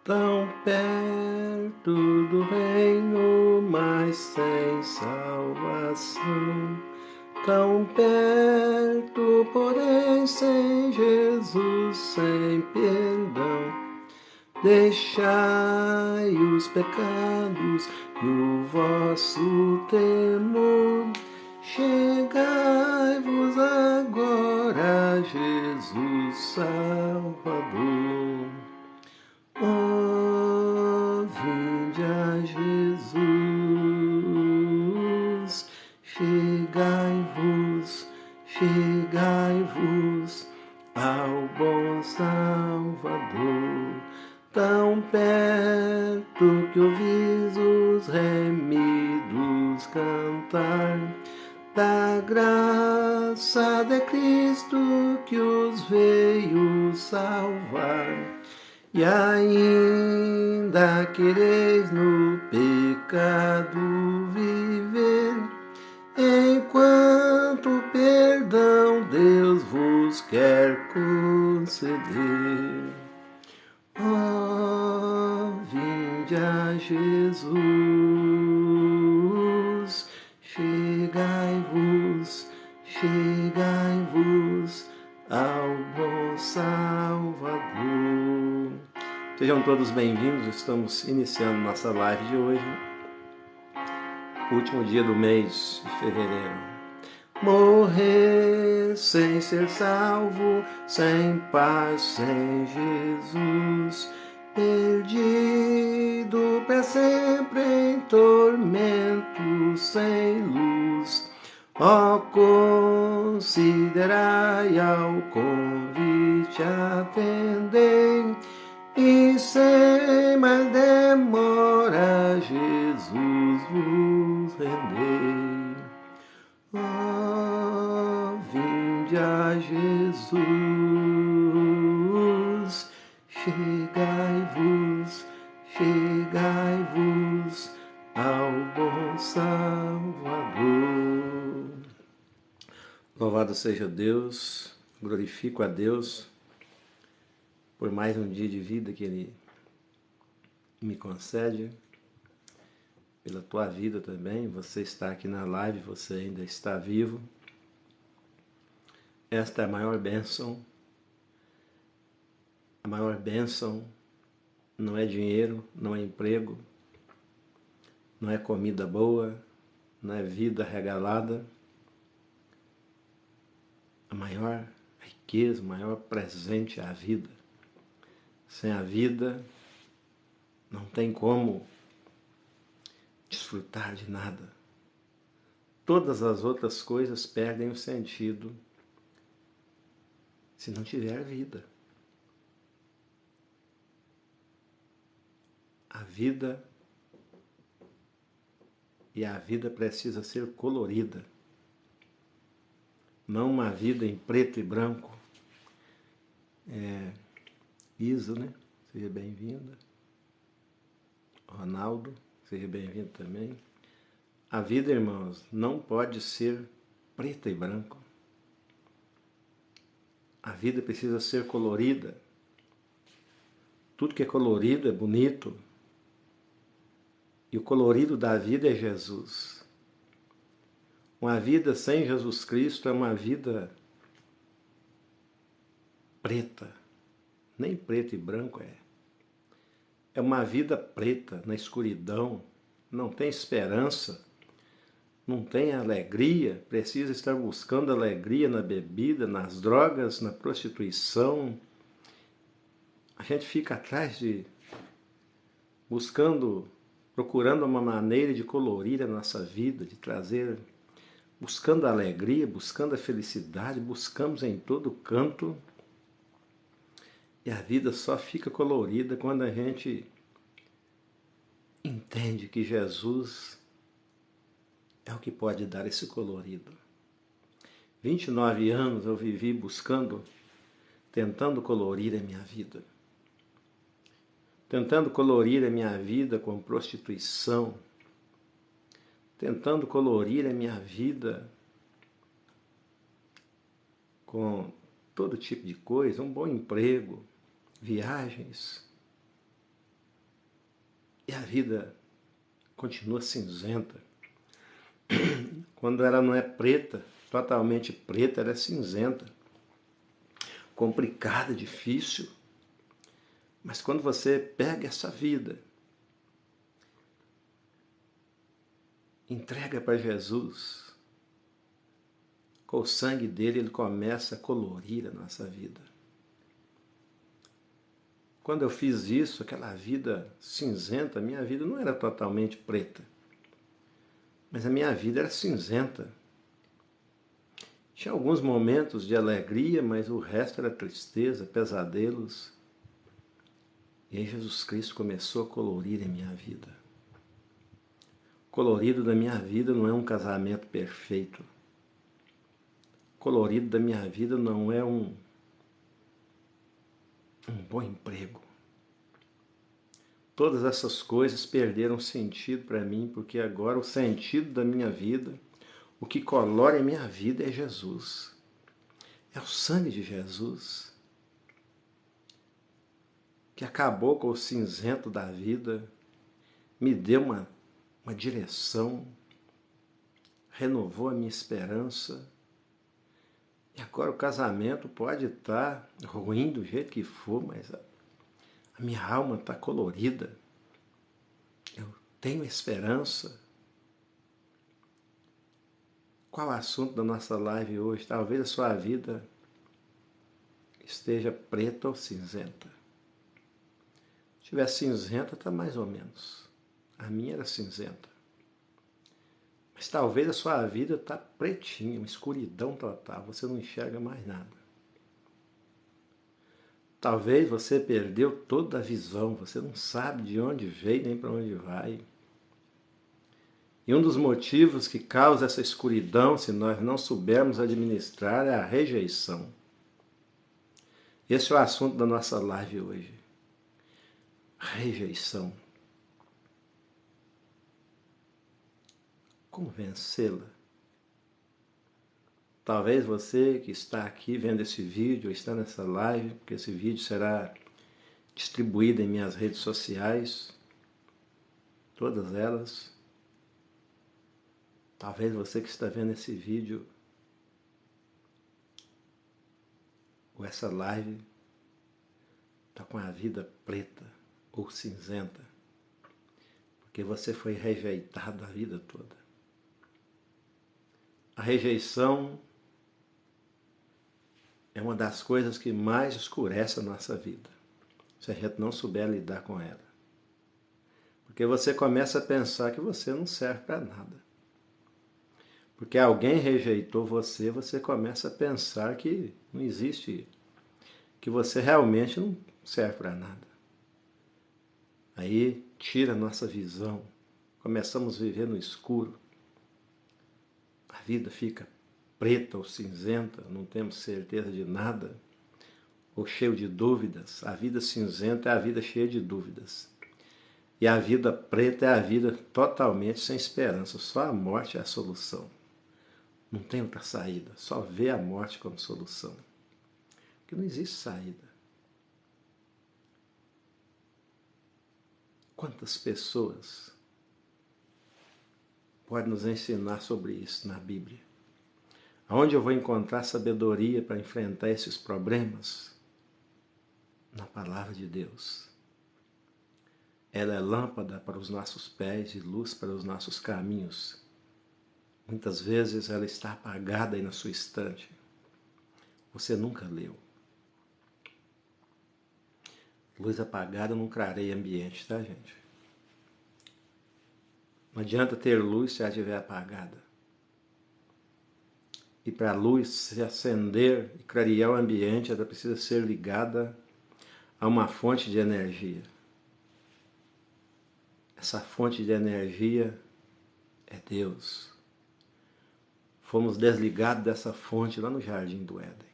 tão perto do reino, mas sem salvação. Tão perto, porém sem Jesus, sem perdão. Deixai os pecados e o vosso temor. Chegai-vos agora a Jesus Salvador. Oh, vinde a Jesus. Chegai-vos ao bom Salvador. Tão perto que ouvis os remidos cantar da graça de Cristo que os veio salvar. E ainda quereis no pecado viver, enquanto perdão Deus vos quer conceder. Oh, vinde a Jesus, chegai-vos ao bom Salvador. Sejam todos bem-vindos, estamos iniciando nossa live de hoje, último dia do mês de fevereiro. Morrer sem ser salvo, sem paz, sem Jesus, perdido para sempre em tormento, sem luz. Ó, considerai ao convite, atendei, e sem mais demora Jesus vos rendei. Oh, vinde a Jesus, chegai-vos ao bom Salvador. Louvado seja Deus, glorifico a Deus por mais um dia de vida que Ele me concede, pela tua vida também. Você está aqui na live, você ainda está vivo. Esta é a maior bênção. A maior bênção não é dinheiro, não é emprego, não é comida boa, não é vida regalada. A maior riqueza, o maior presente é a vida. Sem a vida, não tem como desfrutar de nada. Todas as outras coisas perdem o sentido se não tiver vida. A vida precisa ser colorida. Não uma vida em preto e branco. Isa, né? Seja bem-vinda. Ronaldo, seja bem-vindo também. A vida, irmãos, não pode ser preta e branco. A vida precisa ser colorida. Tudo que é colorido é bonito. E o colorido da vida é Jesus. Uma vida sem Jesus Cristo é uma vida preta. Nem preto e branco é. É uma vida preta, na escuridão. Não tem esperança. Não tem alegria. Precisa estar buscando alegria na bebida, nas drogas, na prostituição. A gente fica atrás procurando uma maneira de colorir a nossa vida, de trazer, buscando a alegria, buscando a felicidade, buscamos em todo canto. E a vida só fica colorida quando a gente entende que Jesus é o que pode dar esse colorido. 29 anos eu vivi buscando, tentando colorir a minha vida. Tentando colorir a minha vida com prostituição. Tentando colorir a minha vida com todo tipo de coisa, um bom emprego, viagens. E a vida continua cinzenta. Quando ela não é preta, totalmente preta, ela é cinzenta. Complicada, difícil. Mas quando você pega essa vida, entrega para Jesus, com o sangue dele ele começa a colorir a nossa vida. Quando eu fiz isso, aquela vida cinzenta, a minha vida não era totalmente preta, mas a minha vida era cinzenta. Tinha alguns momentos de alegria, mas o resto era tristeza, pesadelos. E aí Jesus Cristo começou a colorir a minha vida. O colorido da minha vida não é um casamento perfeito. O colorido da minha vida não é um bom emprego. Todas essas coisas perderam sentido para mim, porque agora o sentido da minha vida, o que colore a minha vida é Jesus. É o sangue de Jesus que acabou com o cinzento da vida, me deu uma direção, renovou a minha esperança. E agora o casamento pode estar ruim do jeito que for, mas a minha alma está colorida. Eu tenho esperança. Qual o assunto da nossa live hoje? Talvez a sua vida esteja preta ou cinzenta. Se estiver cinzenta, está mais ou menos. A minha era cinzenta. Mas talvez a sua vida está pretinha, uma escuridão total. Você não enxerga mais nada. Talvez você perdeu toda a visão. Você não sabe de onde veio nem para onde vai. E um dos motivos que causa essa escuridão, se nós não soubermos administrar, é a rejeição. Esse é o assunto da nossa live hoje. Rejeição. Como vencê-la? Talvez você que está aqui vendo esse vídeo, ou está nessa live, porque esse vídeo será distribuído em minhas redes sociais, todas elas. Talvez você que está vendo esse vídeo, ou essa live, está com a vida preta ou cinzenta, porque você foi rejeitado a vida toda. A rejeição é uma das coisas que mais escurece a nossa vida, se a gente não souber lidar com ela. Porque você começa a pensar que você não serve para nada. Porque alguém rejeitou você, você começa a pensar que não existe, que você realmente não serve para nada. Aí tira a nossa visão, começamos a viver no escuro. A vida fica preta ou cinzenta, não temos certeza de nada, ou cheio de dúvidas. A vida cinzenta é a vida cheia de dúvidas. E a vida preta é a vida totalmente sem esperança. Só a morte é a solução. Não tem outra saída. Só vê a morte como solução. Porque não existe saída. Quantas pessoas podem nos ensinar sobre isso na Bíblia? Aonde eu vou encontrar sabedoria para enfrentar esses problemas? Na palavra de Deus. Ela é lâmpada para os nossos pés e luz para os nossos caminhos. Muitas vezes ela está apagada aí na sua estante. Você nunca leu. Luz apagada não clareia ambiente, tá, gente? Não adianta ter luz se ela estiver apagada. E para a luz se acender e clarear o ambiente, ela precisa ser ligada a uma fonte de energia. Essa fonte de energia é Deus. Fomos desligados dessa fonte lá no Jardim do Éden.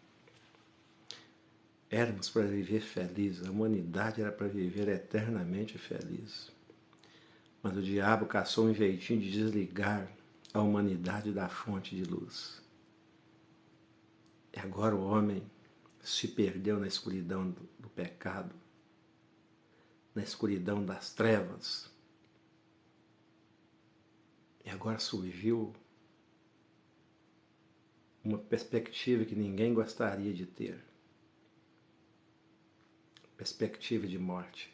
Éramos para viver felizes, a humanidade era para viver eternamente feliz. Mas o diabo caçou um jeitinho de desligar a humanidade da fonte de luz. E agora o homem se perdeu na escuridão do pecado, na escuridão das trevas. E agora surgiu uma perspectiva que ninguém gostaria de ter. Perspectiva de morte.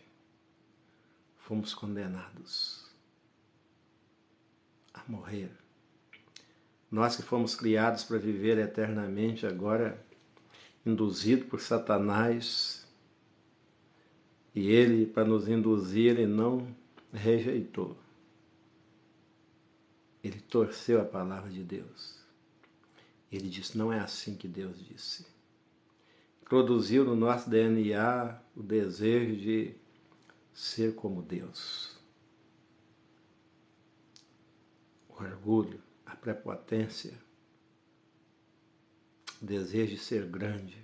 Fomos condenados a morrer. Nós que fomos criados para viver eternamente, agora induzido por Satanás, e ele, para nos induzir, ele não rejeitou. Ele torceu a palavra de Deus. Ele disse, não é assim que Deus disse. Introduziu no nosso DNA o desejo de ser como Deus. O orgulho, a prepotência, o desejo de ser grande.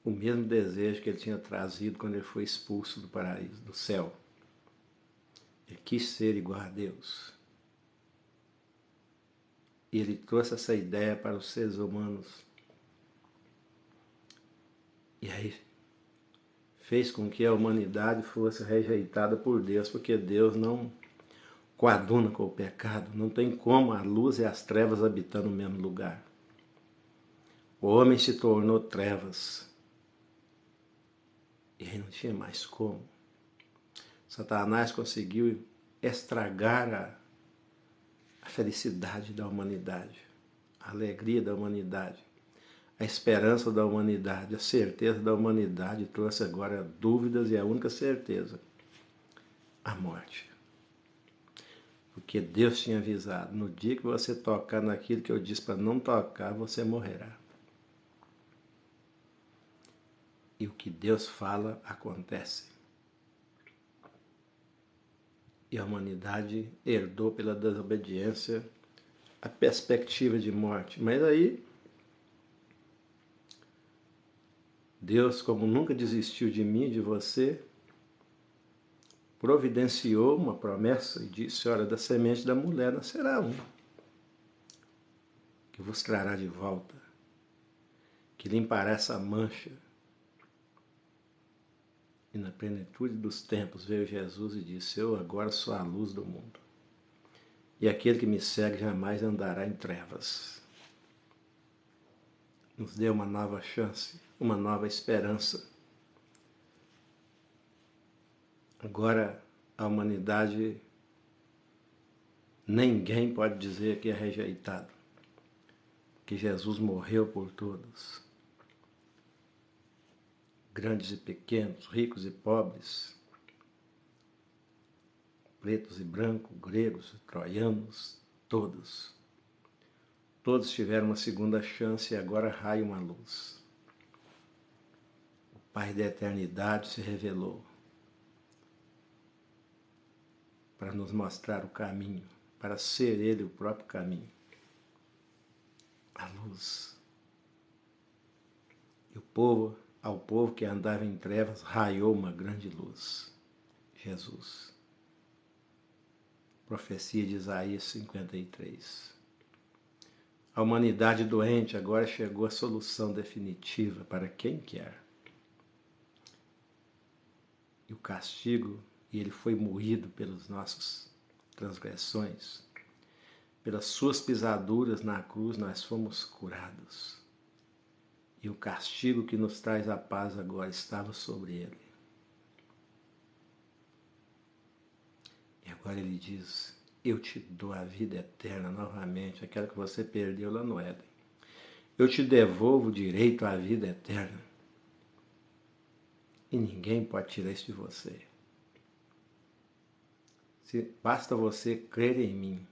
O mesmo desejo que ele tinha trazido quando ele foi expulso do paraíso, do céu. Ele quis ser igual a Deus. E ele trouxe essa ideia para os seres humanos. E aí fez com que a humanidade fosse rejeitada por Deus, porque Deus não coaduna com o pecado. Não tem como a luz e as trevas habitar no mesmo lugar. O homem se tornou trevas. E aí não tinha mais como. Satanás conseguiu estragar a felicidade da humanidade, a alegria da humanidade, a esperança da humanidade, a certeza da humanidade, trouxe agora dúvidas e a única certeza, a morte. Porque Deus tinha avisado, no dia que você tocar naquilo que eu disse para não tocar, você morrerá. E o que Deus fala, acontece. E a humanidade herdou pela desobediência a perspectiva de morte. Mas aí, Deus, como nunca desistiu de mim e de você, providenciou uma promessa e disse, olha, da semente da mulher nascerá um, que vos trará de volta, que limpará essa mancha. E na plenitude dos tempos veio Jesus e disse, eu agora sou a luz do mundo. E aquele que me segue jamais andará em trevas. Nos deu uma nova chance, uma nova esperança. Agora a humanidade, ninguém pode dizer que é rejeitado, que Jesus morreu por todos. Grandes e pequenos, ricos e pobres, pretos e brancos, gregos, troianos, todos. Todos tiveram uma segunda chance e agora raia uma luz. O Pai da eternidade se revelou para nos mostrar o caminho, para ser Ele o próprio caminho. A luz. E ao povo que andava em trevas, raiou uma grande luz. Jesus. Profecia de Isaías 53. A humanidade doente agora chegou à solução definitiva para quem quer. E o castigo, e ele foi moído pelas nossas transgressões. Pelas suas pisaduras na cruz nós fomos curados. E o castigo que nos traz a paz agora estava sobre ele. E agora ele diz, eu te dou a vida eterna novamente, aquela que você perdeu lá no Éden. Eu te devolvo o direito à vida eterna. E ninguém pode tirar isso de você. Basta você crer em mim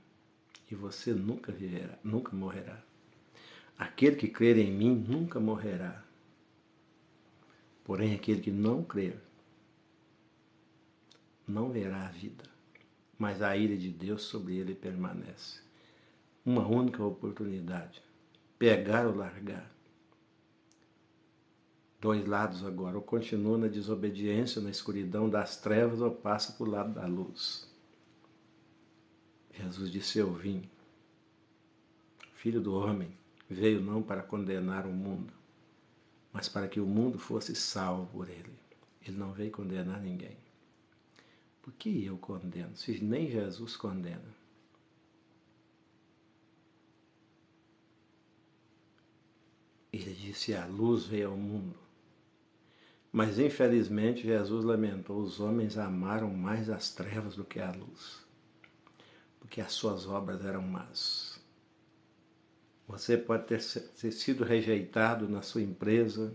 e você nunca viverá, nunca morrerá. Aquele que crer em mim nunca morrerá. Porém, aquele que não crer não verá a vida, mas a ira de Deus sobre ele permanece. Uma única oportunidade, pegar ou largar. Dois lados agora, ou continua na desobediência, na escuridão das trevas, ou passa para o lado da luz. Jesus disse, eu vim, Filho do homem, veio não para condenar o mundo, mas para que o mundo fosse salvo por ele. Ele não veio condenar ninguém. Por que eu condeno, se nem Jesus condena? Ele disse: a luz veio ao mundo. Mas infelizmente Jesus lamentou: os homens amaram mais as trevas do que a luz, porque as suas obras eram más. Você pode ter sido rejeitado na sua empresa,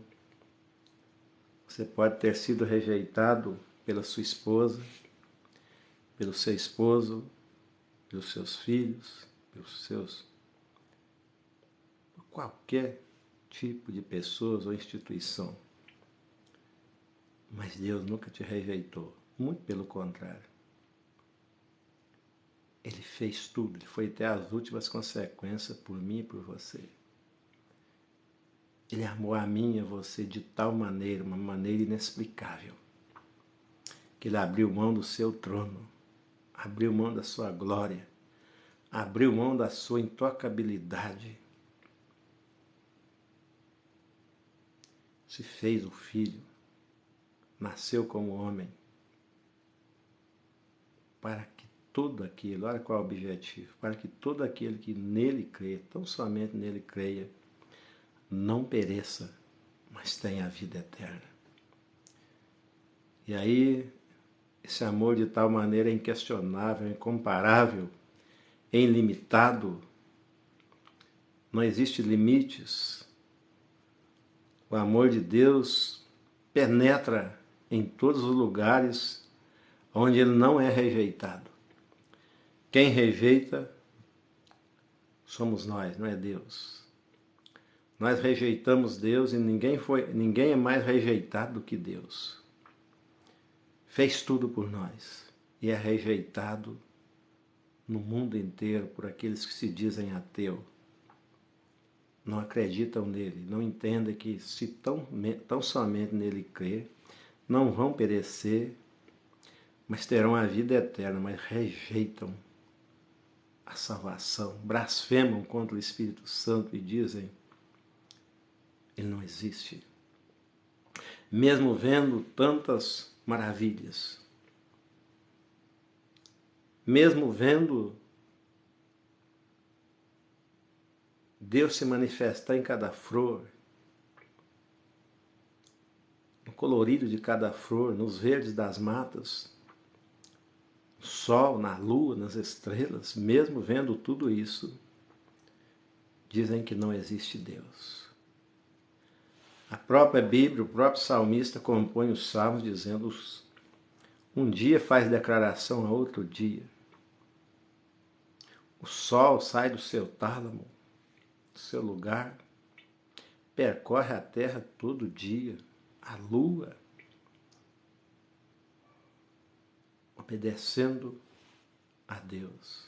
você pode ter sido rejeitado pela sua esposa, pelo seu esposo, pelos seus filhos, por qualquer tipo de pessoas ou instituição. Mas Deus nunca te rejeitou, muito pelo contrário. Ele fez tudo, ele foi até as últimas consequências por mim e por você. Ele amou a mim e a você de tal maneira, uma maneira inexplicável, que ele abriu mão do seu trono, abriu mão da sua glória, abriu mão da sua intocabilidade, se fez o Filho, nasceu como homem, para que todo aquele, olha qual é o objetivo, para que todo aquele que nele crê, tão somente nele creia, não pereça, mas tenha a vida eterna. E aí, esse amor de tal maneira é inquestionável, incomparável, é ilimitado, não existe limites. O amor de Deus penetra em todos os lugares onde ele não é rejeitado. Quem rejeita somos nós, não é Deus. Nós rejeitamos Deus e ninguém é mais rejeitado do que Deus. Fez tudo por nós e é rejeitado no mundo inteiro por aqueles que se dizem ateu. Não acreditam nele, não entendem que se tão somente nele crer, não vão perecer, mas terão a vida eterna, mas rejeitam a salvação, blasfemam contra o Espírito Santo e dizem: ele não existe. Mesmo vendo tantas maravilhas, mesmo vendo Deus se manifestar em cada flor, no colorido de cada flor, nos verdes das matas, no sol, na lua, nas estrelas, mesmo vendo tudo isso, dizem que não existe Deus. A própria Bíblia, o próprio salmista compõe os salmos dizendo: um dia faz declaração a outro dia. O sol sai do seu tálamo, do seu lugar, percorre a terra todo dia, a lua, obedecendo a Deus.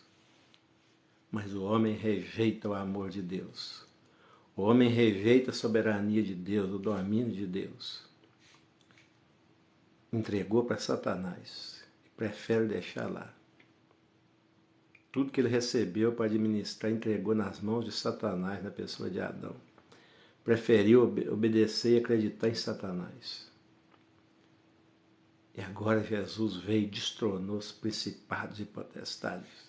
Mas o homem rejeita o amor de Deus. O homem rejeita a soberania de Deus, o domínio de Deus. Entregou para Satanás e prefere deixar lá. Tudo que ele recebeu para administrar, entregou nas mãos de Satanás, na pessoa de Adão. Preferiu obedecer e acreditar em Satanás. E agora Jesus veio e destronou os principados e potestades.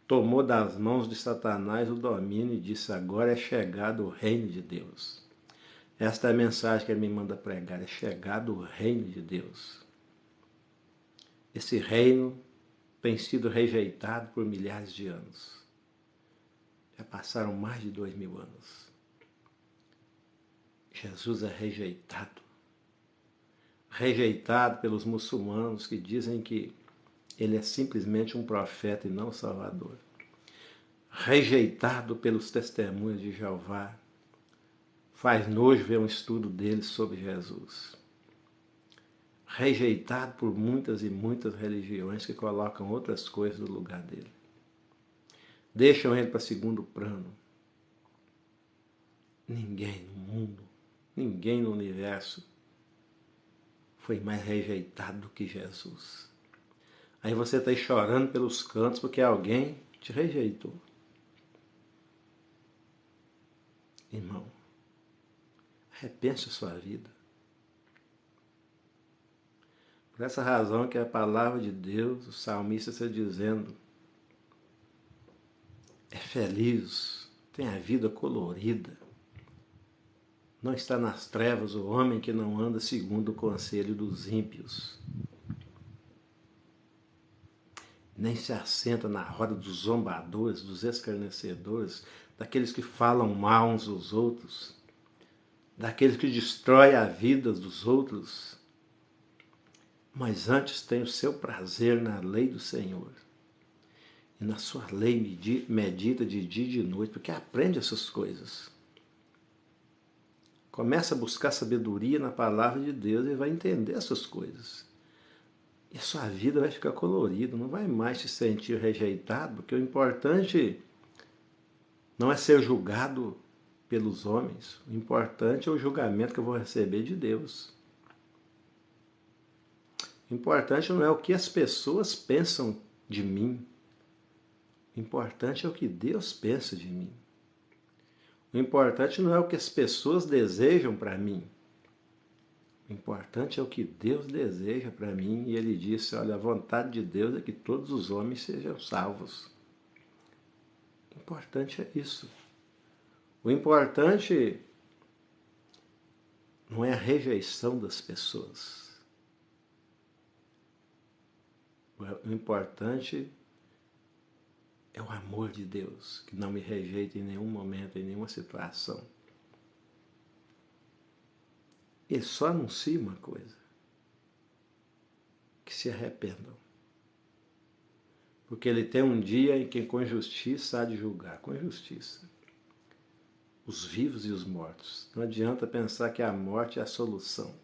Tomou das mãos de Satanás o domínio e disse: agora é chegado o reino de Deus. Esta é a mensagem que ele me manda pregar: é chegado o reino de Deus. Esse reino tem sido rejeitado por milhares de anos. Já passaram mais de 2000 anos. Jesus é rejeitado. Rejeitado pelos muçulmanos que dizem que ele é simplesmente um profeta e não salvador. Rejeitado pelos testemunhos de Jeová. Faz nojo ver um estudo deles sobre Jesus. Rejeitado por muitas e muitas religiões que colocam outras coisas no lugar dele. Deixam ele para segundo plano. Ninguém no mundo, ninguém no universo foi mais rejeitado do que Jesus. Aí você está aí chorando pelos cantos porque alguém te rejeitou. Irmão, repense a sua vida. Por essa razão que a palavra de Deus, o salmista está dizendo: é feliz, tem a vida colorida, Não está nas trevas o homem que não anda segundo o conselho dos ímpios, nem se assenta na roda dos zombadores, dos escarnecedores, daqueles que falam mal uns dos outros, daqueles que destroem a vida dos outros, mas antes tem o seu prazer na lei do Senhor. E na sua lei medita de dia e de noite, porque aprende essas coisas. Começa a buscar sabedoria na palavra de Deus e vai entender essas coisas. E a sua vida vai ficar colorida, não vai mais se sentir rejeitado, porque o importante não é ser julgado pelos homens. O importante é o julgamento que eu vou receber de Deus. O importante não é o que as pessoas pensam de mim. O importante é o que Deus pensa de mim. O importante não é o que as pessoas desejam para mim. O importante é o que Deus deseja para mim. E ele disse, olha, a vontade de Deus é que todos os homens sejam salvos. O importante é isso. O importante não é a rejeição das pessoas. O importante é o amor de Deus, que não me rejeita em nenhum momento, em nenhuma situação. Ele só anuncia uma coisa: que se arrependam. Porque ele tem um dia em que com justiça há de julgar, com justiça, os vivos e os mortos. Não adianta pensar que a morte é a solução,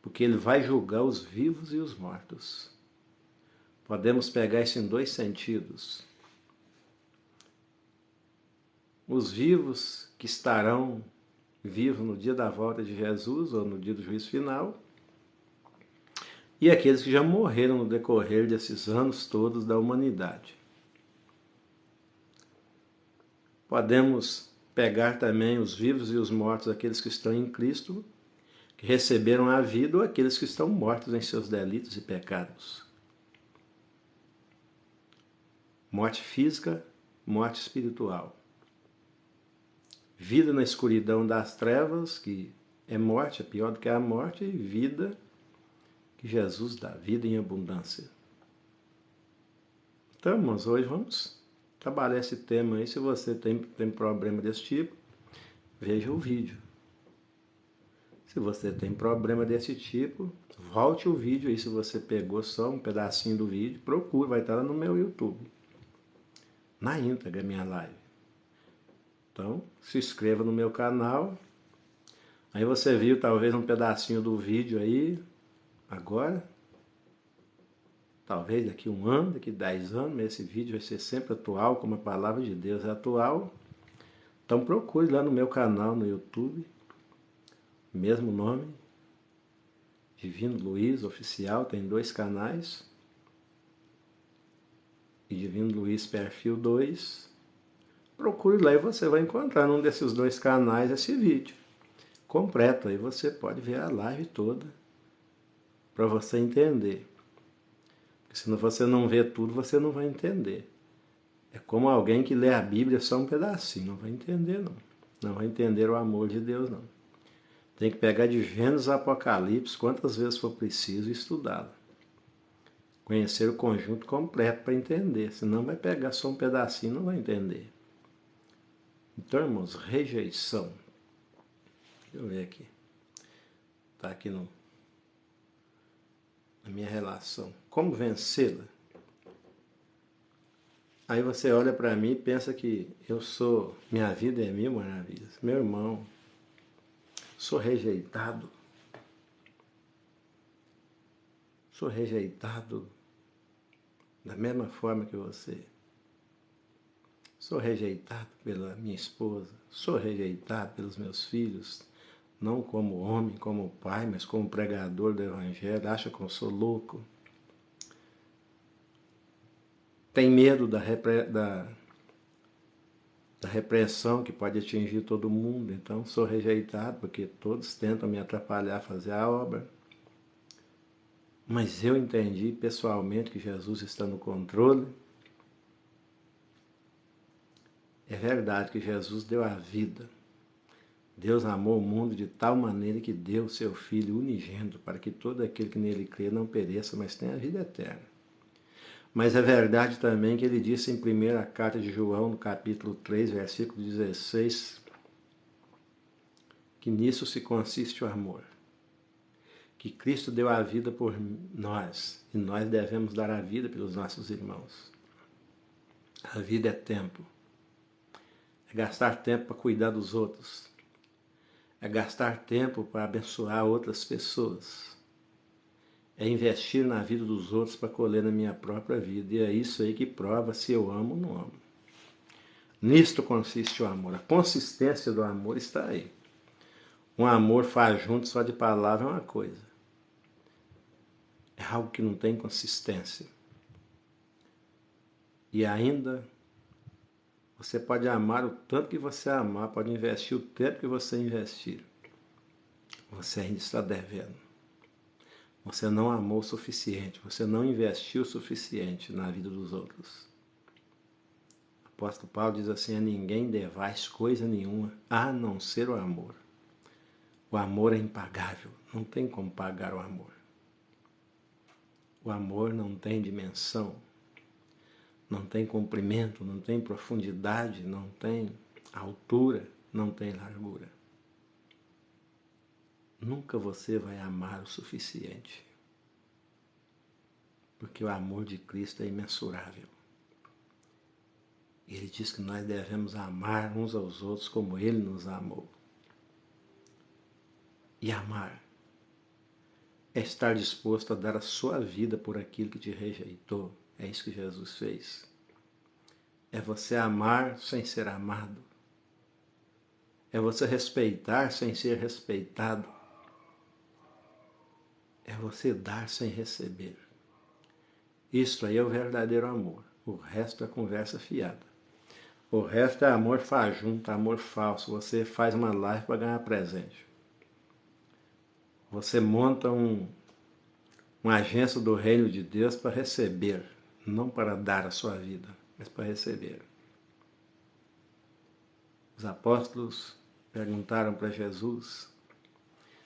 porque ele vai julgar os vivos e os mortos. Podemos pegar isso em dois sentidos. Os vivos que estarão vivos no dia da volta de Jesus ou no dia do juízo final, e aqueles que já morreram no decorrer desses anos todos da humanidade. Podemos pegar também os vivos e os mortos, aqueles que estão em Cristo, que receberam a vida, ou aqueles que estão mortos em seus delitos e pecados. Morte física, morte espiritual. Vida na escuridão das trevas, que é morte, é pior do que a morte, e vida que Jesus dá, vida em abundância. Então, irmãos, hoje vamos trabalhar esse tema aí. Se você tem problema desse tipo, veja o vídeo. Se você tem problema desse tipo, volte o vídeo aí. Se você pegou só um pedacinho do vídeo, procure, vai estar lá no meu YouTube. Na íntegra, minha live. Então, se inscreva no meu canal. Aí você viu talvez um pedacinho do vídeo aí, agora. Talvez daqui 1 ano, daqui 10 anos, mas esse vídeo vai ser sempre atual, como a palavra de Deus é atual. Então procure lá no meu canal no YouTube, mesmo nome, Divino Luiz Oficial, tem 2 canais. E Divino Luiz Perfil 2. Procure lá e você vai encontrar num desses 2 canais esse vídeo completo. Aí você pode ver a live toda para você entender. Porque se você não vê tudo, você não vai entender. É como alguém que lê a Bíblia só um pedacinho, não vai entender não. Não vai entender o amor de Deus não. Tem que pegar de Gênesis a Apocalipse quantas vezes for preciso e estudá-la. Conhecer o conjunto completo para entender, senão vai pegar só um pedacinho e não vai entender. Então, irmãos, rejeição. Deixa eu ver aqui. Está aqui na minha relação. Como vencê-la? Aí você olha para mim e pensa que minha vida é 1000 maravilhas. Meu irmão, sou rejeitado. Sou rejeitado da mesma forma que você. Sou rejeitado pela minha esposa. Sou rejeitado pelos meus filhos. Não como homem, como pai, mas como pregador do Evangelho. Acha que eu sou louco. Tem medo da repressão que pode atingir todo mundo. Então sou rejeitado porque todos tentam me atrapalhar a fazer a obra. Mas eu entendi pessoalmente que Jesus está no controle. É verdade que Jesus deu a vida. Deus amou o mundo de tal maneira que deu o seu Filho unigênito para que todo aquele que nele crê não pereça, mas tenha a vida eterna. Mas é verdade também que ele disse em primeira carta de João, no capítulo 3, versículo 16, que nisso se consiste o amor. Que Cristo deu a vida por nós, e nós devemos dar a vida pelos nossos irmãos. A vida é tempo. É gastar tempo para cuidar dos outros. É gastar tempo para abençoar outras pessoas. É investir na vida dos outros para colher na minha própria vida. E é isso aí que prova se eu amo ou não amo. Nisto consiste o amor. A consistência do amor está aí. Um amor faz junto só de palavra é uma coisa. É algo que não tem consistência. E ainda você pode amar o tanto que você amar, pode investir o tempo que você investir. Você ainda está devendo. Você não amou o suficiente, você não investiu o suficiente na vida dos outros. O apóstolo Paulo diz assim: a ninguém devais coisa nenhuma, a não ser o amor. O amor é impagável, não tem como pagar o amor. O amor não tem dimensão, não tem comprimento, não tem profundidade, não tem altura, não tem largura. Nunca você vai amar o suficiente, porque o amor de Cristo é imensurável. E ele diz que nós devemos amar uns aos outros como ele nos amou. E amar é estar disposto a dar a sua vida por aquilo que te rejeitou. É isso que Jesus fez. É você amar sem ser amado. É você respeitar sem ser respeitado. É você dar sem receber. Isto aí é o verdadeiro amor. O resto é conversa fiada. O resto é amor fajuto, amor falso. Você faz uma live para ganhar presente. Você monta uma agência do reino de Deus para receber, não para dar a sua vida, mas para receber. Os apóstolos perguntaram para Jesus: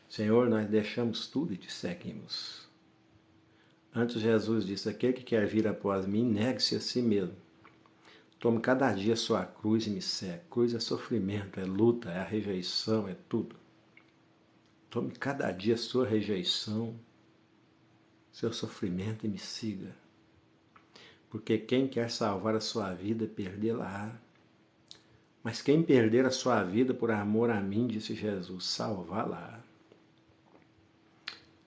Senhor, nós deixamos tudo e te seguimos. Antes Jesus disse: aquele que quer vir após mim, negue-se a si mesmo. Tome cada dia a sua cruz e me segue. Cruz é sofrimento, é luta, é a rejeição, é tudo. Tome cada dia a sua rejeição, seu sofrimento e me siga. Porque quem quer salvar a sua vida, perdê-la-á. Mas quem perder a sua vida por amor a mim, disse Jesus, salvá-la-á.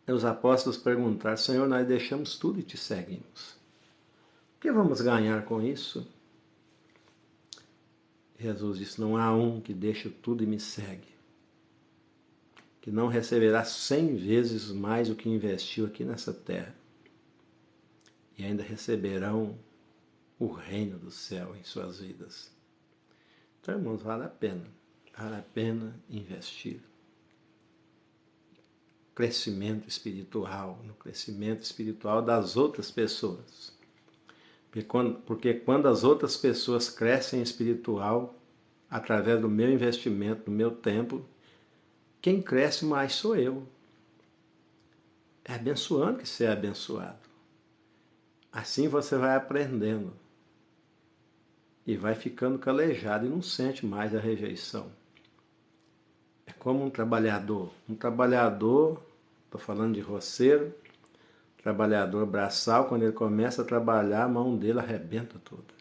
E os apóstolos perguntaram: Senhor, nós deixamos tudo e te seguimos. O que vamos ganhar com isso? Jesus disse: não há um que deixe tudo e me segue, que não receberá 100 vezes mais o que investiu aqui nessa terra, e ainda receberão o reino do céu em suas vidas. Então, irmãos, vale a pena investir. No crescimento espiritual das outras pessoas. Porque quando as outras pessoas crescem espiritual, através do meu investimento, do meu tempo, quem cresce mais sou eu. É abençoando que você é abençoado. Assim você vai aprendendo e vai ficando calejado e não sente mais a rejeição. É como um trabalhador. Estou falando de roceiro, trabalhador braçal, quando ele começa a trabalhar, a mão dele arrebenta toda.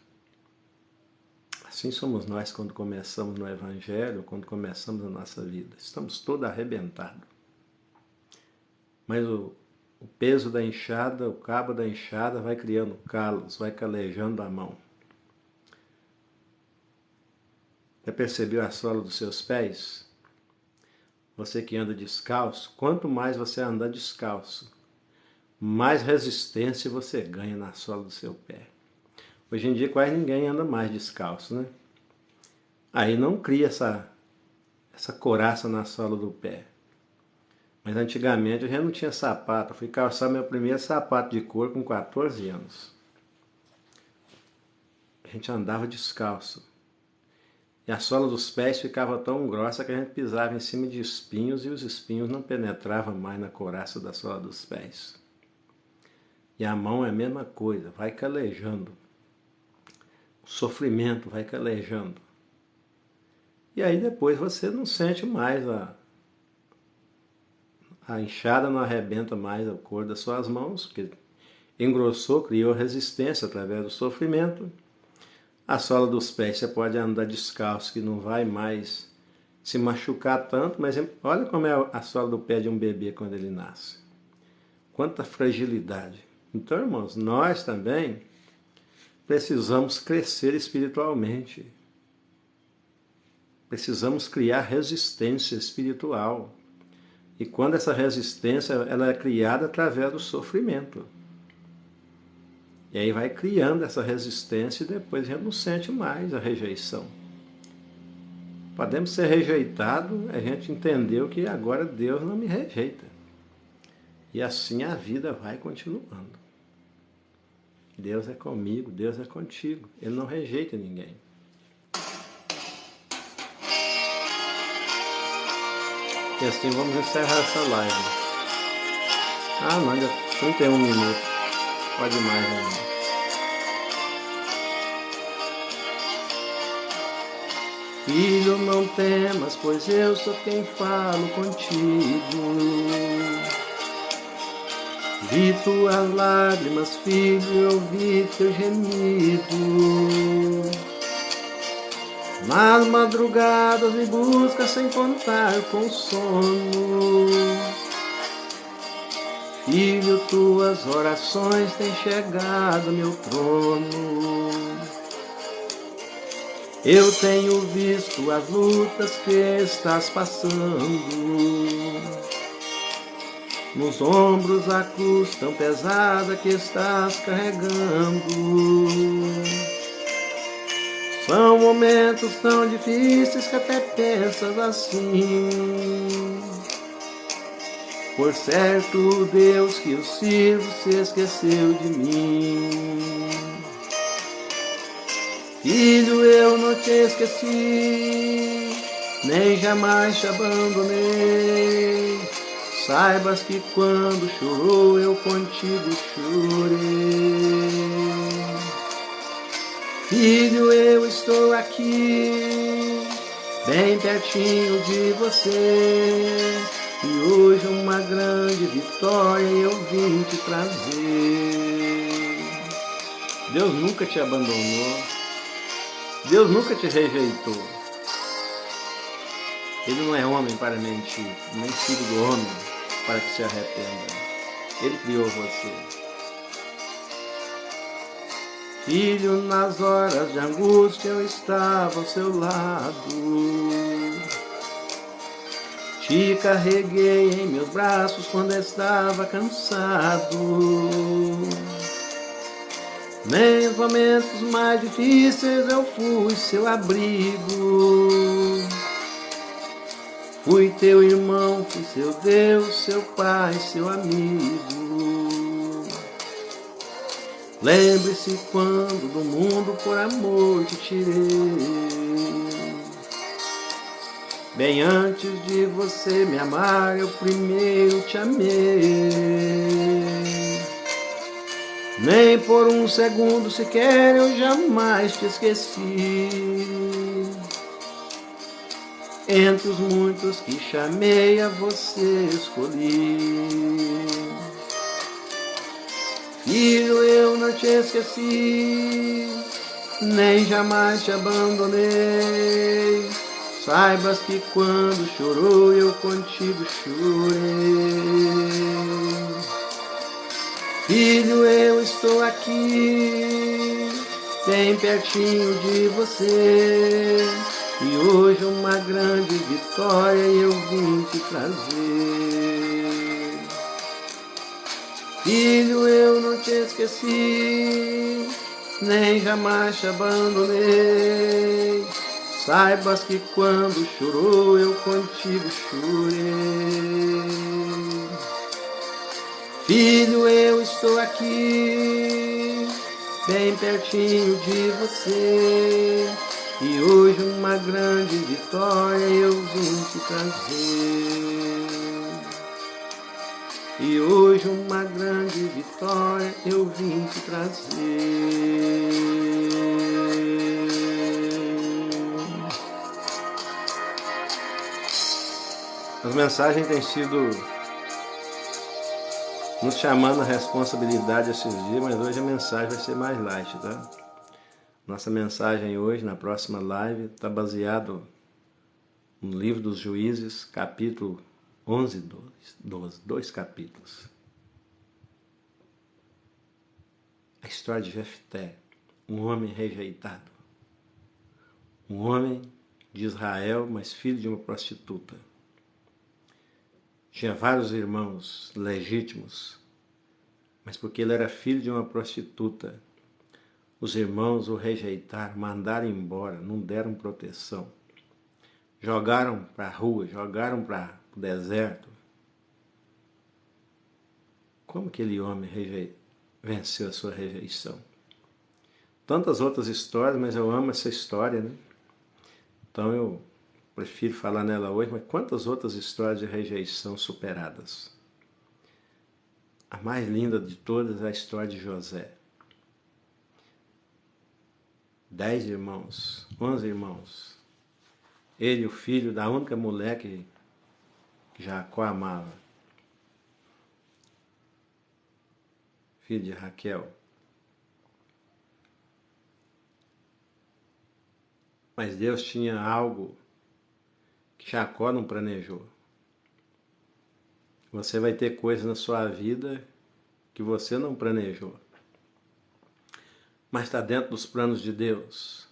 Assim somos nós quando começamos no Evangelho, quando começamos a nossa vida. Estamos todos arrebentados. Mas o peso da enxada, o cabo da enxada vai criando calos, vai calejando a mão. Já percebeu a sola dos seus pés? Você que anda descalço, quanto mais você andar descalço, mais resistência você ganha na sola do seu pé. Hoje em dia quase ninguém anda mais descalço, né? Aí não cria essa couraça na sola do pé. Mas antigamente eu já não tinha sapato. Eu fui calçar meu primeiro sapato de couro com 14 anos. A gente andava descalço. E a sola dos pés ficava tão grossa que a gente pisava em cima de espinhos e os espinhos não penetravam mais na couraça da sola dos pés. E a mão é a mesma coisa, vai calejando. O sofrimento vai calejando. E aí depois você não sente mais a enxada não arrebenta mais a cor das suas mãos, porque engrossou, criou resistência através do sofrimento. A sola dos pés você pode andar descalço, que não vai mais se machucar tanto, mas olha como é a sola do pé de um bebê quando ele nasce. Quanta fragilidade. Então, irmãos, nós também precisamos crescer espiritualmente. Precisamos criar resistência espiritual. E quando essa resistência ela é criada através do sofrimento. E aí vai criando essa resistência e depois a gente não sente mais a rejeição. Podemos ser rejeitados, a gente entendeu que agora Deus não me rejeita. E assim a vida vai continuando. Deus é comigo, Deus é contigo. Ele não rejeita ninguém. E assim vamos encerrar essa live. Ah, não, ainda 31 minutos. Pode mais ainda. Filho, não temas, pois eu sou quem falo contigo. Vi tuas lágrimas, filho, eu vi teu gemido. Nas madrugadas me busca sem contar com sono. Filho, tuas orações têm chegado ao meu trono. Eu tenho visto as lutas que estás passando. Nos ombros a cruz tão pesada que estás carregando. São momentos tão difíceis que até pensas assim. Por certo, Deus que eu sirvo se esqueceu de mim. Filho, eu não te esqueci, nem jamais te abandonei. Saibas que quando chorou eu contigo chorei. Filho, eu estou aqui, bem pertinho de você. E hoje uma grande vitória eu vim te trazer. Deus nunca te abandonou. Deus nunca te rejeitou. Ele não é homem para mentir, nem filho do homem para que se arrependa. Ele criou você. Filho, nas horas de angústia eu estava ao seu lado. Te carreguei em meus braços quando estava cansado. Nem nos momentos mais difíceis eu fui seu abrigo. Fui teu irmão, fui seu Deus, seu pai, seu amigo. Lembre-se quando do mundo por amor te tirei. Bem antes de você me amar, eu primeiro te amei. Nem por um segundo sequer eu jamais te esqueci. Entre os muitos que chamei, a você escolhi. Filho, eu não te esqueci, nem jamais te abandonei. Saibas que quando chorou eu contigo chorei. Filho, eu estou aqui, bem pertinho de você. E hoje uma grande vitória eu vim te trazer. Filho, eu não te esqueci, nem jamais te abandonei. Saibas que quando chorou eu contigo chorei. Filho, eu estou aqui, bem pertinho de você. E hoje uma grande vitória eu vim te trazer. E hoje uma grande vitória eu vim te trazer. As mensagens têm sido nos chamando a responsabilidade esses dias, mas hoje a mensagem vai ser mais light, tá? Nossa mensagem hoje, na próxima live, está baseado no livro dos Juízes, capítulo 11 e 12, dois capítulos. A história de Jefté, um homem rejeitado. Um homem de Israel, mas filho de uma prostituta. Tinha vários irmãos legítimos, mas porque ele era filho de uma prostituta, os irmãos o rejeitaram, mandaram embora, não deram proteção. Jogaram para a rua, jogaram para o deserto. Como aquele homem venceu a sua rejeição? Tantas outras histórias, mas eu amo essa história, né? Então eu prefiro falar nela hoje, mas quantas outras histórias de rejeição superadas? A mais linda de todas é a história de José. 10 irmãos, 11 irmãos. Ele, o filho da única mulher que Jacó amava. Filho de Raquel. Mas Deus tinha algo que Jacó não planejou. Você vai ter coisas na sua vida que você não planejou. Mas está dentro dos planos de Deus.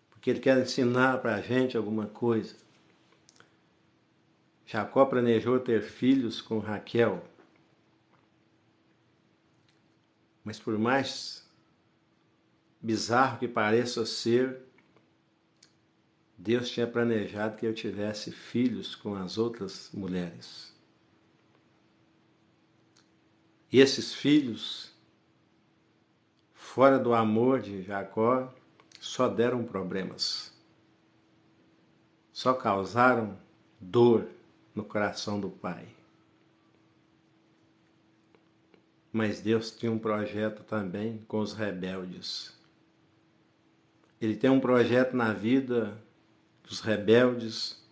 Porque Ele quer ensinar para a gente alguma coisa. Jacó planejou ter filhos com Raquel. Mas por mais bizarro que pareça ser, Deus tinha planejado que eu tivesse filhos com as outras mulheres. E esses filhos, fora do amor de Jacó, só deram problemas. Só causaram dor no coração do pai. Mas Deus tinha um projeto também com os rebeldes. Ele tem um projeto na vida dos rebeldes,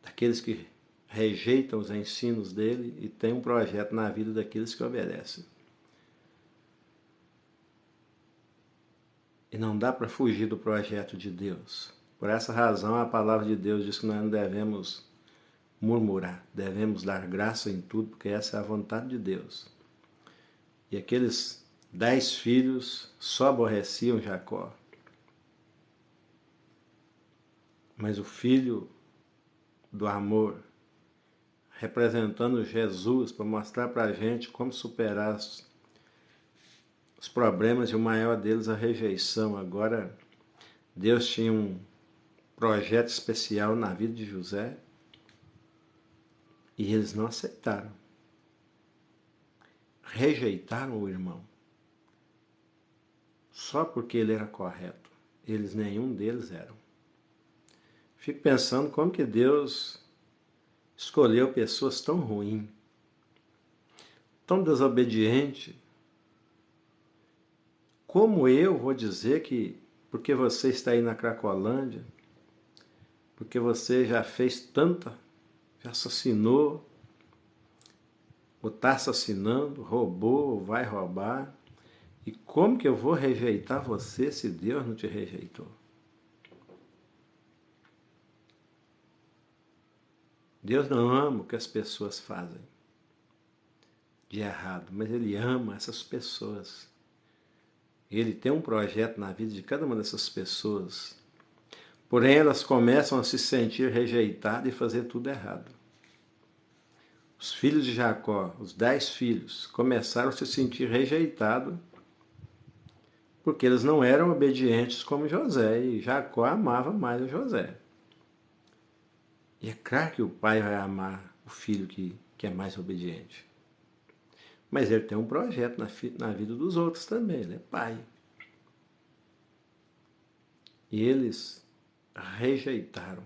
daqueles que rejeitam os ensinos dele, e tem um projeto na vida daqueles que obedecem. E não dá para fugir do projeto de Deus. Por essa razão, a palavra de Deus diz que nós não devemos murmurar, devemos dar graça em tudo, porque essa é a vontade de Deus. E aqueles 10 filhos só aborreciam Jacó. Mas o filho do amor, representando Jesus, para mostrar para a gente como superar os problemas, e o maior deles a rejeição. Agora, Deus tinha um projeto especial na vida de José e eles não aceitaram. Rejeitaram o irmão. Só porque ele era correto. Nenhum deles eram. Fico pensando como que Deus escolheu pessoas tão ruins, tão desobedientes. Como eu vou dizer que porque você está aí na Cracolândia, porque você já fez tanta, já assassinou, ou está assassinando, roubou, ou vai roubar, e como que eu vou rejeitar você se Deus não te rejeitou? Deus não ama o que as pessoas fazem de errado, mas Ele ama essas pessoas. Ele tem um projeto na vida de cada uma dessas pessoas. Porém, elas começam a se sentir rejeitadas e fazer tudo errado. Os filhos de Jacó, os 10 filhos, começaram a se sentir rejeitados porque eles não eram obedientes como José, e Jacó amava mais o José. E é claro que o pai vai amar o filho que é mais obediente. Mas ele tem um projeto na vida dos outros também, ele é pai. E eles rejeitaram.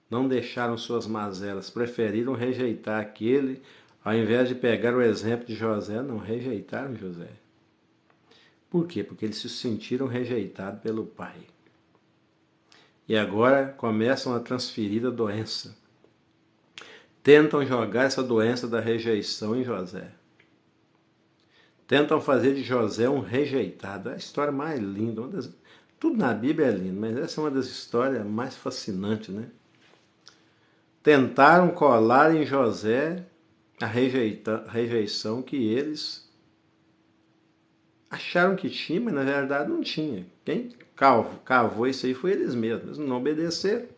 Não deixaram suas mazelas, preferiram rejeitar aquele, ao invés de pegar o exemplo de José, não rejeitaram José. Por quê? Porque eles se sentiram rejeitados pelo pai. E agora começam a transferir a doença. Tentam jogar essa doença da rejeição em José. Tentam fazer de José um rejeitado. É a história mais linda. Tudo na Bíblia é lindo, mas essa é uma das histórias mais fascinantes, né? Tentaram colar em José a rejeição que eles acharam que tinha, mas na verdade não tinha. Quem cavou isso aí foi eles mesmos. Eles não obedeceram.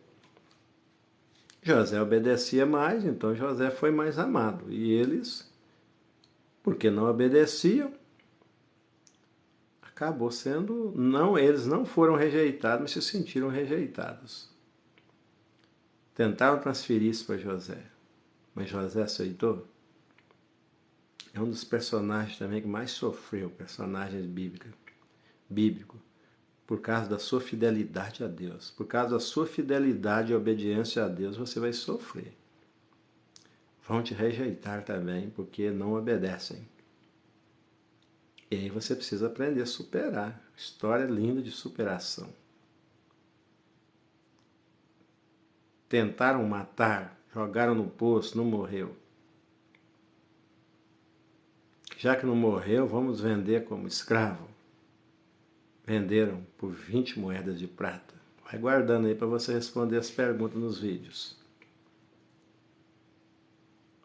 José obedecia mais, então José foi mais amado. E eles, porque não obedeciam, acabou sendo, não, eles não foram rejeitados, mas se sentiram rejeitados. Tentaram transferir isso para José, mas José aceitou. É um dos personagens também que mais sofreu, personagens bíblico, por causa da sua fidelidade a Deus. Por causa da sua fidelidade e obediência a Deus, você vai sofrer. Vão te rejeitar também, porque não obedecem. E aí você precisa aprender a superar. História linda de superação. Tentaram matar, jogaram no poço, não morreu. Já que não morreu, vamos vender como escravo. Venderam por 20 moedas de prata. Vai guardando aí para você responder as perguntas nos vídeos.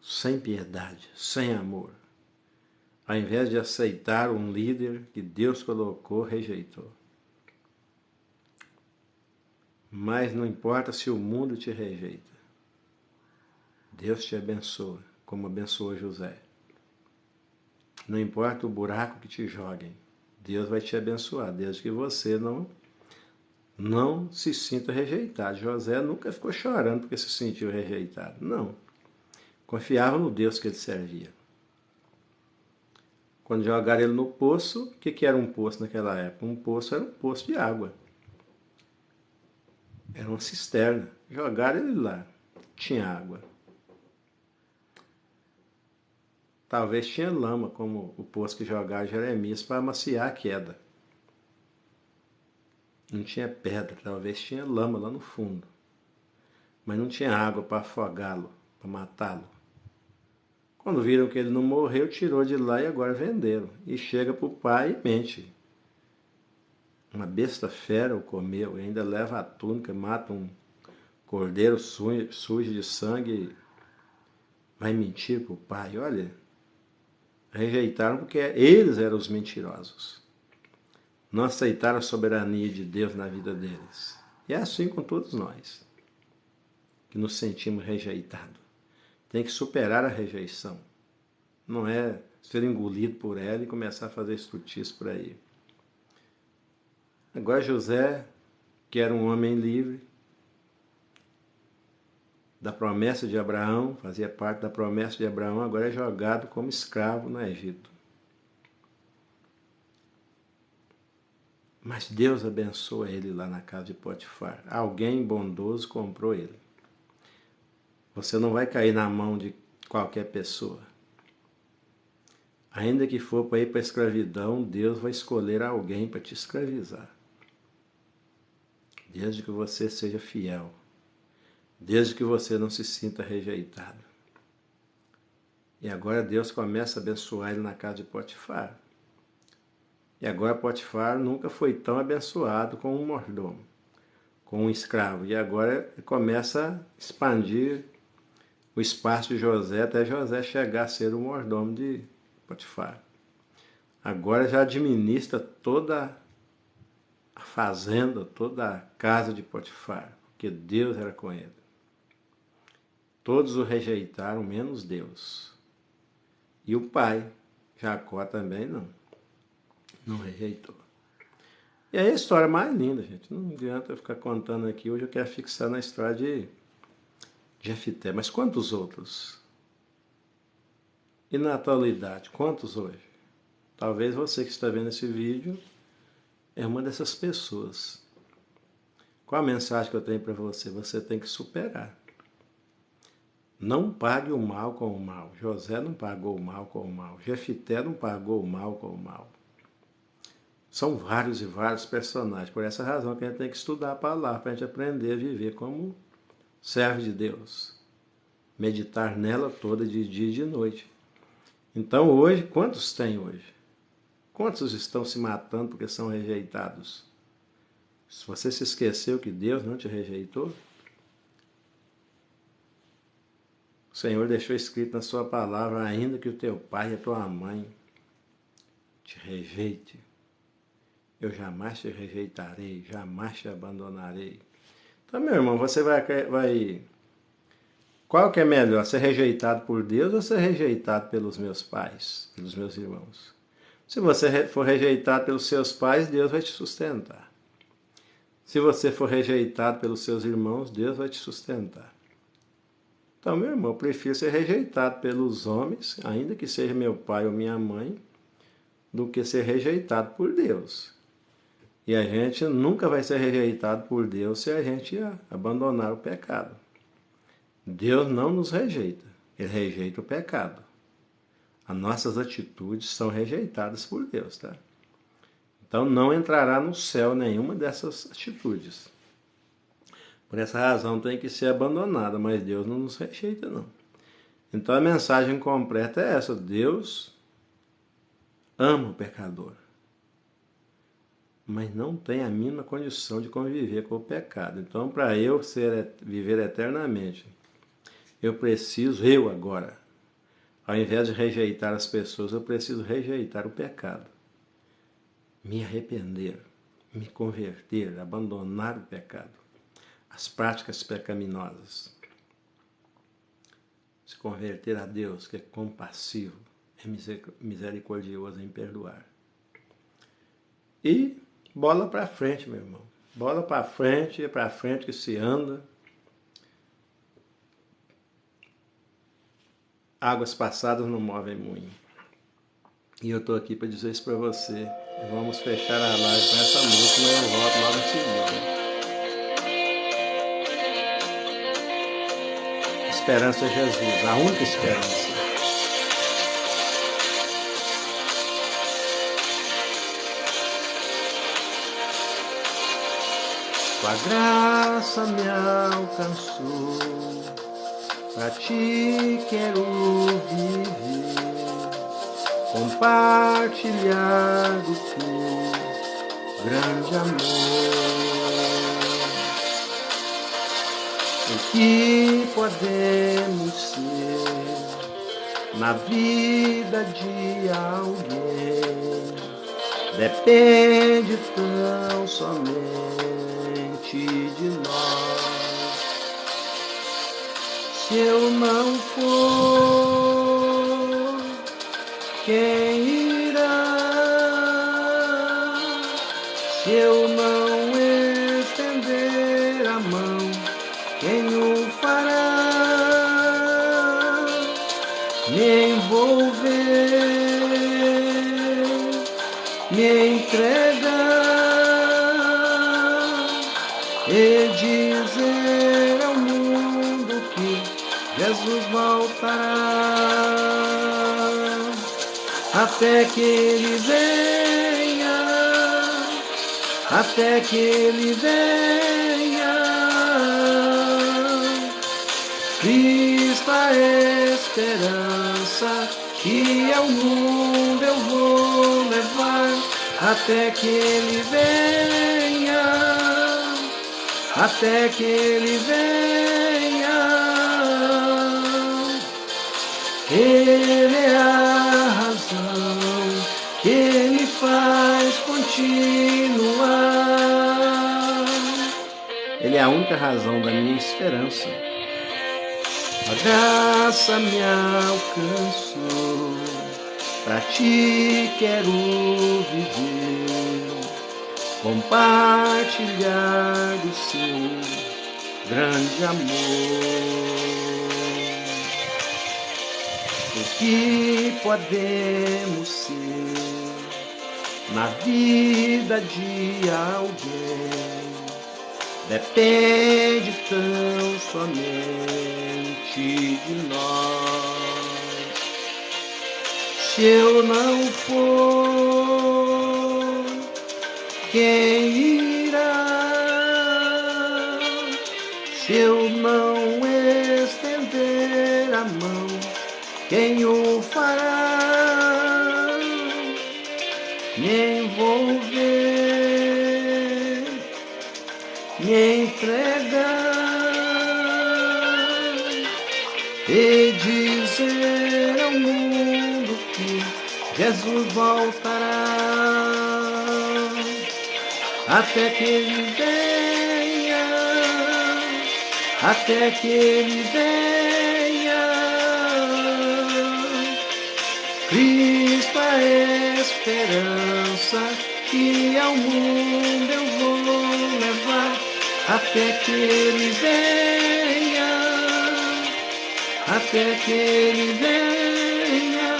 Sem piedade, sem amor. Ao invés de aceitar um líder que Deus colocou, rejeitou. Mas não importa se o mundo te rejeita. Deus te abençoa, como abençoou José. Não importa o buraco que te joguem, Deus vai te abençoar, desde que você não se sinta rejeitado. José nunca ficou chorando porque se sentiu rejeitado. Não. Confiava no Deus que ele servia. Quando jogaram ele no poço, o que era um poço naquela época? Um poço era um poço de água. Era uma cisterna. Jogaram ele lá. Tinha água. Talvez tinha lama, como o poço que jogaram Jeremias para amaciar a queda. Não tinha pedra, talvez tinha lama lá no fundo. Mas não tinha água para afogá-lo, para matá-lo. Quando viram que ele não morreu, tirou de lá e agora venderam. E chega para o pai e mente. Uma besta fera o comeu, e ainda leva a túnica, mata um cordeiro sujo de sangue, vai mentir para o pai. Olha, rejeitaram porque eles eram os mentirosos. Não aceitaram a soberania de Deus na vida deles. E é assim com todos nós, que nos sentimos rejeitados. Tem que superar a rejeição. Não é ser engolido por ela e começar a fazer estutice por aí. Agora José, que era um homem livre, da promessa de Abraão, fazia parte da promessa de Abraão, agora é jogado como escravo no Egito. Mas Deus abençoa ele lá na casa de Potifar. Alguém bondoso comprou ele. Você não vai cair na mão de qualquer pessoa. Ainda que for para ir para a escravidão, Deus vai escolher alguém para te escravizar. Desde que você seja fiel. Desde que você não se sinta rejeitado. E agora Deus começa a abençoar ele na casa de Potifar. E agora Potifar nunca foi tão abençoado com um mordomo, com um escravo. E agora começa a expandir o espaço de José até José chegar a ser o mordomo de Potifar. Agora já administra toda a fazenda, toda a casa de Potifar, porque Deus era com ele. Todos o rejeitaram, menos Deus. E o pai, Jacó, também não rejeitou. E aí a história mais linda, gente. Não adianta eu ficar contando aqui. Hoje eu quero fixar na história de Jefité. Mas quantos outros? E na atualidade, quantos hoje? Talvez você que está vendo esse vídeo é uma dessas pessoas. Qual a mensagem que eu tenho para você? Você tem que superar. Não pague o mal com o mal. José não pagou o mal com o mal. Jefité não pagou o mal com o mal. São vários e vários personagens. Por essa razão que a gente tem que estudar a palavra, para a gente aprender a viver como servo de Deus. Meditar nela toda de dia e de noite. Então hoje, quantos tem hoje? Quantos estão se matando porque são rejeitados? Se você se esqueceu que Deus não te rejeitou, o Senhor deixou escrito na sua palavra, ainda que o teu pai e a tua mãe te rejeite, eu jamais te rejeitarei, jamais te abandonarei. Então, meu irmão, você vai... Qual que é melhor, ser rejeitado por Deus ou ser rejeitado pelos meus pais, pelos meus irmãos? Se você for rejeitado pelos seus pais, Deus vai te sustentar. Se você for rejeitado pelos seus irmãos, Deus vai te sustentar. Então, meu irmão, eu prefiro ser rejeitado pelos homens, ainda que seja meu pai ou minha mãe, do que ser rejeitado por Deus. E a gente nunca vai ser rejeitado por Deus se a gente abandonar o pecado. Deus não nos rejeita, Ele rejeita o pecado. As nossas atitudes são rejeitadas por Deus, tá? Então não entrará no céu nenhuma dessas atitudes. Por essa razão tem que ser abandonada, mas Deus não nos rejeita, não. Então a mensagem completa é essa: Deus ama o pecador, mas não tem a mínima condição de conviver com o pecado. Então, para eu viver eternamente, eu agora, ao invés de rejeitar as pessoas, eu preciso rejeitar o pecado. Me arrepender, me converter, abandonar o pecado, as práticas pecaminosas. Se converter a Deus, que é compassivo, é misericordioso em perdoar. E bola para frente, meu irmão. Bola para frente, é para frente que se anda. Águas passadas não movem moinho. E eu estou aqui para dizer isso para você. Vamos fechar a live com essa música, mas eu volto logo em seguida. Esperança é Jesus, a única esperança. Tua graça me alcançou, pra ti quero viver, compartilhar do teu grande amor. O que podemos ser na vida de alguém depende tão somente de nós. Se eu não for, quem irá? Se eu não estender a mão, quem o fará? Me envolver, me entregar e dizer ao mundo que Jesus voltará, até que Ele venha, até que Ele venha. Cristo a esperança que ao mundo eu vou levar, até que Ele venha, até que Ele venha. Ele é a razão que me faz continuar. Ele é a única razão da minha esperança. A graça me alcançou, pra ti quero viver, compartilhar o seu grande amor. O que podemos ser na vida de alguém depende tão somente de nós. Se eu não for, quem irá? Se eu não estender a mão, quem o fará? Me envolver, me entregar e dizer ao mundo que Jesus voltará, até que ele venha, até que ele venha. Cristo a esperança que ao mundo eu vou levar, até que ele venha, até que ele venha.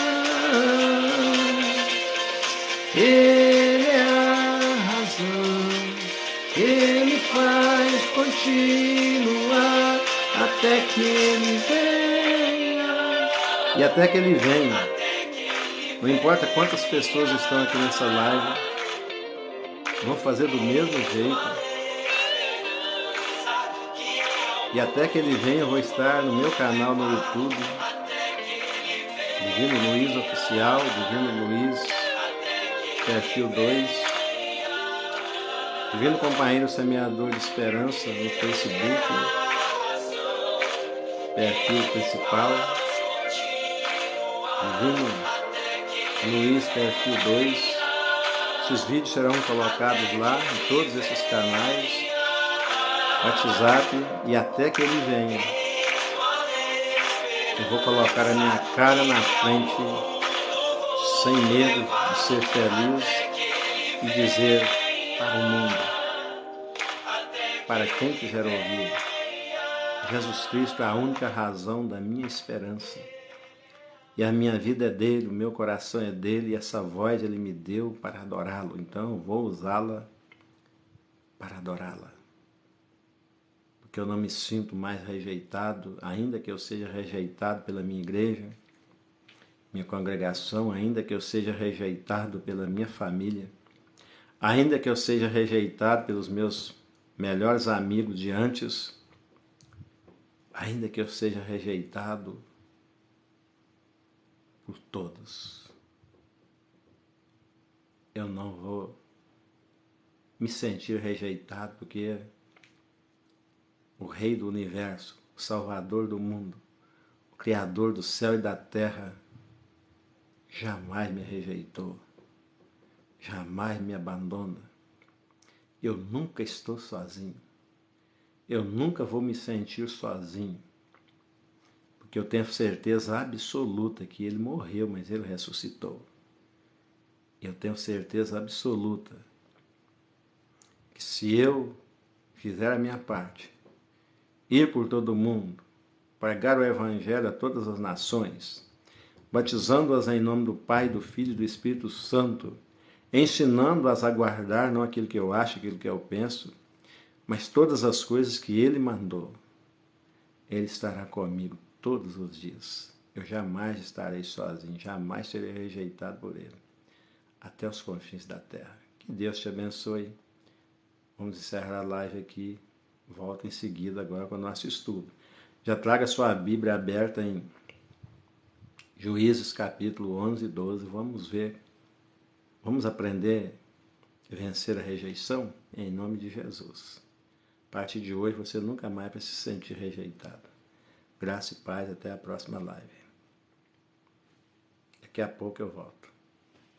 Ele é a razão que me faz continuar, até que ele venha. E até que ele venha, não importa quantas pessoas estão aqui nessa live, vão fazer do mesmo jeito. E até que ele venha, eu vou estar no meu canal no YouTube, Divino Luiz Oficial, Divino Luiz, perfil 2, Divino Companheiro Semeador de Esperança no Facebook, perfil principal, Divino Luiz, perfil 2. Esses vídeos serão colocados lá em todos esses canais, WhatsApp, e até que ele venha, eu vou colocar a minha cara na frente, sem medo de ser feliz e dizer para o mundo, para quem quiser ouvir, Jesus Cristo é a única razão da minha esperança. E a minha vida é dele, o meu coração é dele, e essa voz ele me deu para adorá-lo. Então eu vou usá-la para adorá-la. Porque eu não me sinto mais rejeitado, ainda que eu seja rejeitado pela minha igreja, minha congregação, ainda que eu seja rejeitado pela minha família, ainda que eu seja rejeitado pelos meus melhores amigos de antes, ainda que eu seja rejeitado por todos, eu não vou me sentir rejeitado, porque o Rei do Universo, o Salvador do mundo, o Criador do céu e da terra, jamais me rejeitou, jamais me abandona. Eu nunca estou sozinho, eu nunca vou me sentir sozinho, porque eu tenho certeza absoluta que ele morreu, mas ele ressuscitou. Eu tenho certeza absoluta que se eu fizer a minha parte, ir por todo o mundo, pregar o Evangelho a todas as nações, batizando-as em nome do Pai, do Filho e do Espírito Santo, ensinando-as a guardar não aquilo que eu acho, aquilo que eu penso, mas todas as coisas que Ele mandou, Ele estará comigo todos os dias. Eu jamais estarei sozinho, jamais serei rejeitado por Ele, até os confins da terra. Que Deus te abençoe. Vamos encerrar a live aqui. Volta em seguida agora com o nosso estudo. Já traga sua Bíblia aberta em Juízes capítulo 11 e 12. Vamos ver. Vamos aprender a vencer a rejeição em nome de Jesus. A partir de hoje você nunca mais vai se sentir rejeitado. Graça e paz, até a próxima live. Daqui a pouco eu volto.